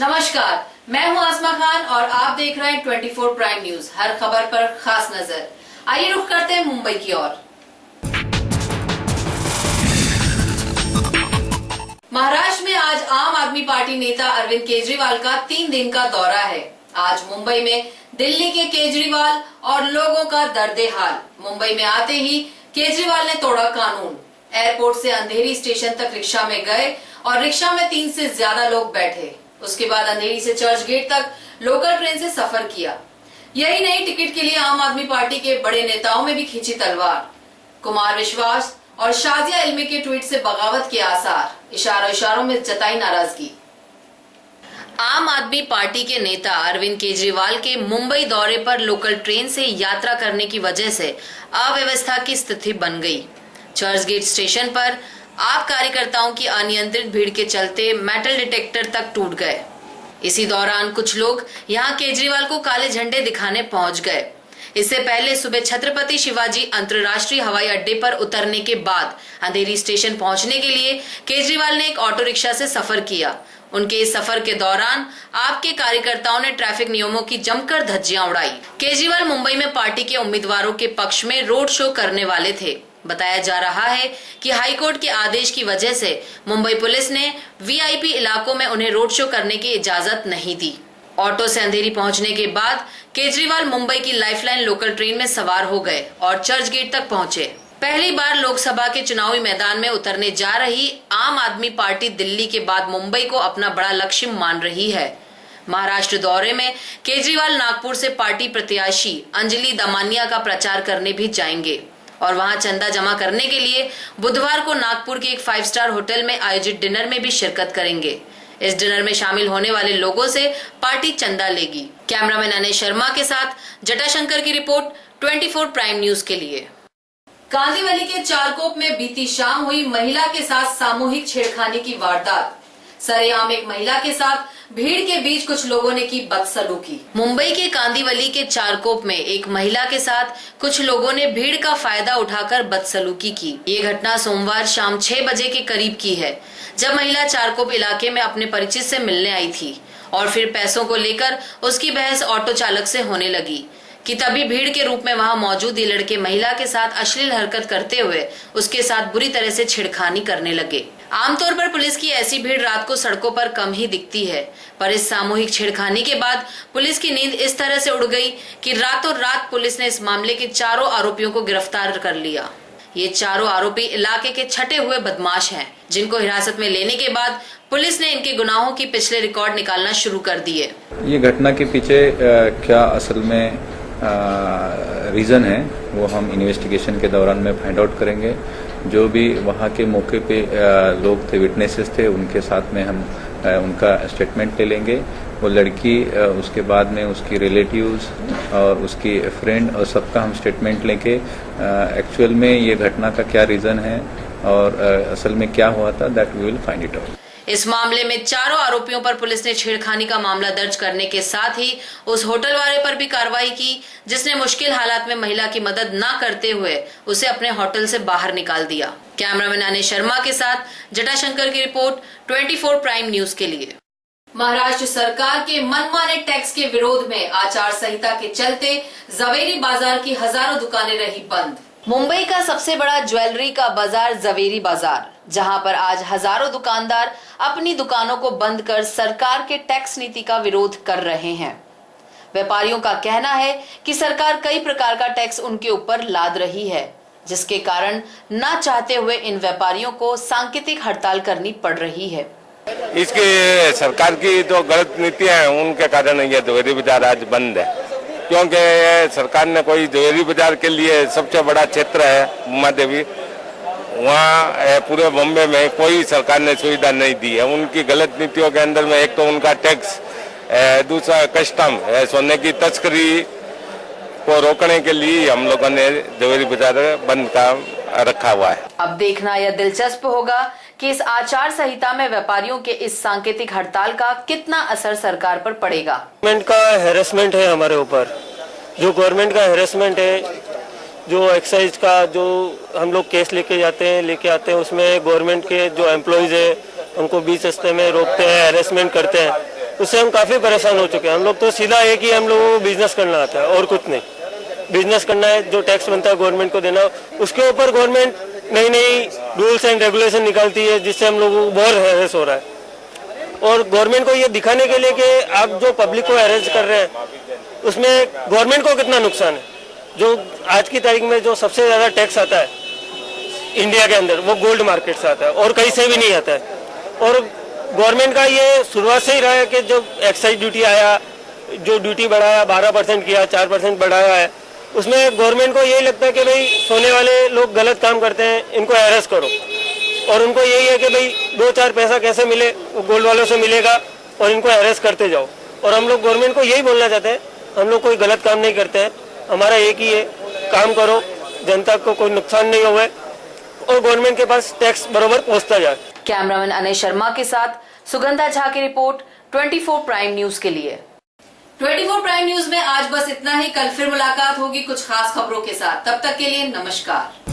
नमस्कार, मैं हूं आसमा खान और आप देख रहे हैं 24 प्राइम न्यूज। हर खबर पर खास नजर। आइए रुख करते हैं मुंबई की ओर। महाराष्ट्र में आज आम आदमी पार्टी नेता अरविंद केजरीवाल का 3 दिन का दौरा है। आज मुंबई में दिल्ली के केजरीवाल और लोगों का दर्दे हाल। मुंबई में आते ही केजरीवाल ने तोड़ा कानून। एयरपोर्ट से अंधेरी स्टेशन तक रिक्शा में गए और रिक्शा में 3 से ज्यादा लोग बैठे। उसके बाद अंधेरी से चर्च गेट तक लोकल ट्रेन से सफर किया। यही नहीं, टिकट के लिए आम आदमी पार्टी के बड़े नेताओं में भी खींची तलवार। कुमार विश्वास और शाजिया इल्मी के ट्वीट से बगावत के आसार, इशारों में जताई नाराजगी। आम आदमी पार्टी के नेता अरविंद केजरीवाल के मुंबई दौरे पर लोकल ट्रेन से यात्रा करने की वजह से अव्यवस्था की स्थिति बन गई। चर्च गेट स्टेशन पर आप कार्यकर्ताओं की अनियंत्रित भीड़ के चलते मेटल डिटेक्टर तक टूट गए। इसी दौरान कुछ लोग यहां केजरीवाल को काले झंडे दिखाने पहुंच गए। इससे पहले सुबह छत्रपति शिवाजी अंतर्राष्ट्रीय हवाई अड्डे पर उतरने के बाद अंधेरी स्टेशन पहुंचने के लिए केजरीवाल ने एक ऑटो रिक्शा से सफर किया। उनके इस सफर के दौरान आपके कार्यकर्ताओं ने ट्रैफिक नियमों की जमकर धज्जियां उड़ाई। केजरीवाल मुंबई में पार्टी के उम्मीदवारों के पक्ष में रोड शो करने वाले थे। बताया जा रहा है कि हाईकोर्ट के आदेश की वजह से मुंबई पुलिस ने वीआईपी इलाकों में उन्हें रोड शो करने की इजाजत नहीं दी। ऑटो से अंधेरी पहुंचने के बाद केजरीवाल मुंबई की लाइफलाइन लोकल ट्रेन में सवार हो गए और चर्च गेट तक पहुंचे। पहली बार लोकसभा के चुनावी मैदान में उतरने जा रही आम आदमी पार्टी दिल्ली के बाद मुंबई को अपना बड़ा लक्ष्य मान रही है। महाराष्ट्र दौरे में केजरीवाल नागपुर से पार्टी प्रत्याशी अंजलि दमानिया का प्रचार करने भी जाएंगे और वहां चंदा जमा करने के लिए बुधवार को नागपुर के एक 5 स्टार होटल में आयोजित डिनर में भी शिरकत करेंगे। इस डिनर में शामिल होने वाले लोगों से पार्टी चंदा लेगी। कैमरामैन अनिल शर्मा के साथ जटाशंकर की रिपोर्ट 24 प्राइम न्यूज के लिए। कांदीवली के चारकोप में बीती शाम हुई महिला के साथ सामूहिक छेड़खानी की वारदात। सरेआम एक महिला के साथ भीड़ के बीच कुछ लोगों ने की बदसलूकी। मुंबई के कांदीवली के चारकोप में एक महिला के साथ कुछ लोगों ने भीड़ का फायदा उठाकर बदसलूकी की। ये घटना सोमवार शाम 6 बजे के करीब की है, जब महिला चारकोप इलाके में अपने परिचित से मिलने आई थी और फिर पैसों को लेकर उसकी बहस ऑटो चालक से होने लगी कि तभी भीड़ के रूप में वहां मौजूद ये लड़के महिला के साथ अश्लील हरकत करते हुए उसके साथ बुरी तरह से छेड़खानी करने लगे। आमतौर पर पुलिस की ऐसी भीड़ रात को सड़कों पर कम ही दिखती है, पर इस सामूहिक छेड़खानी के बाद पुलिस की नींद इस तरह से उड़ गई कि रातों रात पुलिस ने इस मामले के चारों आरोपियों को गिरफ्तार कर लिया। ये चारों आरोपी इलाके के छटे हुए बदमाश हैं, जिनको हिरासत में लेने के बाद पुलिस ने इनके गुनाहों की पिछले रिकॉर्ड निकालना शुरू कर दिए। ये घटना के पीछे क्या असल में रीजन है वो हम इन्वेस्टिगेशन के दौरान में फाइंड आउट करेंगे। जो भी वहाँ के मौके पे लोग थे, विटनेसेस थे, उनके साथ में हम उनका स्टेटमेंट ले लेंगे। वो लड़की, उसके बाद में उसकी रिलेटिव्स और उसकी फ्रेंड और सबका हम स्टेटमेंट लेके एक्चुअल में ये घटना का क्या रीजन है और असल में क्या हुआ था, that we will find it out. इस मामले में चारों आरोपियों पर पुलिस ने छेड़खानी का मामला दर्ज करने के साथ ही उस होटल वाले पर भी कार्रवाई की, जिसने मुश्किल हालात में महिला की मदद न करते हुए उसे अपने होटल से बाहर निकाल दिया। कैमरामैन अनिल शर्मा के साथ जटाशंकर की रिपोर्ट 24 प्राइम न्यूज के लिए। महाराष्ट्र सरकार के मनमाने टैक्स के विरोध में आचार संहिता के चलते जवेरी बाजार की हजारों दुकानें रही बंद। मुंबई का सबसे बड़ा ज्वेलरी का बाजार जवेरी बाजार, जहां पर आज हजारों दुकानदार अपनी दुकानों को बंद कर सरकार के टैक्स नीति का विरोध कर रहे हैं। व्यापारियों का कहना है कि सरकार कई प्रकार का टैक्स उनके ऊपर लाद रही है, जिसके कारण न चाहते हुए इन व्यापारियों को सांकेतिक हड़ताल करनी पड़ रही है। इसकी सरकार की जो गलत नीतियां हैं उनके कारण ये ज्वेलरी बाजार आज बंद है, क्योंकि सरकार ने कोई ज्वेलरी बाजार के लिए सबसे बड़ा क्षेत्र है उमा देवी, वहाँ पूरे बॉम्बे में कोई सरकार ने सुविधा नहीं दी है। उनकी गलत नीतियों के अंदर में एक तो उनका टैक्स, दूसरा कस्टम, सोने की तस्करी को रोकने के लिए हम लोगों ने ज्वेलरी बाजार बंद का रखा हुआ है। अब देखना यह दिलचस्प होगा कि इस आचार संहिता में व्यापारियों के इस सांकेतिक हड़ताल का कितना असर सरकार पर पड़ेगा। गवर्नमेंट का हैरेसमेंट है हमारे ऊपर, जो गवर्नमेंट का हैरेसमेंट है, जो एक्साइज का जो हम लोग केस लेके आते हैं उसमें गवर्नमेंट के जो एम्प्लॉयज है उनको बीच रास्ते में रोकते हैं, हैरेसमेंट करते हैं। उससे हम काफ़ी परेशान हो चुके हैं। हम लोग तो सीधा एक ही हम लोगों को बिजनेस करना आता है और कुछ नहीं। बिजनेस करना है, जो टैक्स बनता है गवर्नमेंट को देना, उसके ऊपर गवर्नमेंट नई नई रूल्स एंड रेगुलेशन निकालती है, जिससे हम लोगों को बहुत हैरेस हो रहा है। और गवर्नमेंट को ये दिखाने के लिए कि आप जो पब्लिक को हैरेस कर रहे हैं उसमें गवर्नमेंट को कितना नुकसान है। जो आज की तारीख में जो सबसे ज़्यादा टैक्स आता है इंडिया के अंदर, वो गोल्ड मार्केट से आता है और कहीं से भी नहीं आता है। और गवर्नमेंट का ये शुरुआत से ही रहा है कि जो एक्साइज ड्यूटी आया, जो ड्यूटी बढ़ाया, 12% किया, 4% बढ़ाया है, उसमें गवर्नमेंट को यही लगता है कि भाई सोने वाले लोग गलत काम करते हैं, इनको हैरेस करो। और उनको यही है कि भाई 2-4 पैसा कैसे मिले, वो गोल्ड वालों से मिलेगा और इनको हैरेस करते जाओ। और हम लोग गवर्नमेंट को यही बोलना चाहते हैं, हम लोग कोई गलत काम नहीं करते हैं, हमारा एक ही है, काम करो, जनता को कोई नुकसान नहीं हुए और गवर्नमेंट के पास टैक्स बराबर पहुंचता जाए। कैमरामैन अनय शर्मा के साथ सुगंधा झा की रिपोर्ट 24 प्राइम न्यूज के लिए। 24 प्राइम न्यूज में आज बस इतना ही। कल फिर मुलाकात होगी कुछ खास खबरों के साथ। तब तक के लिए नमस्कार।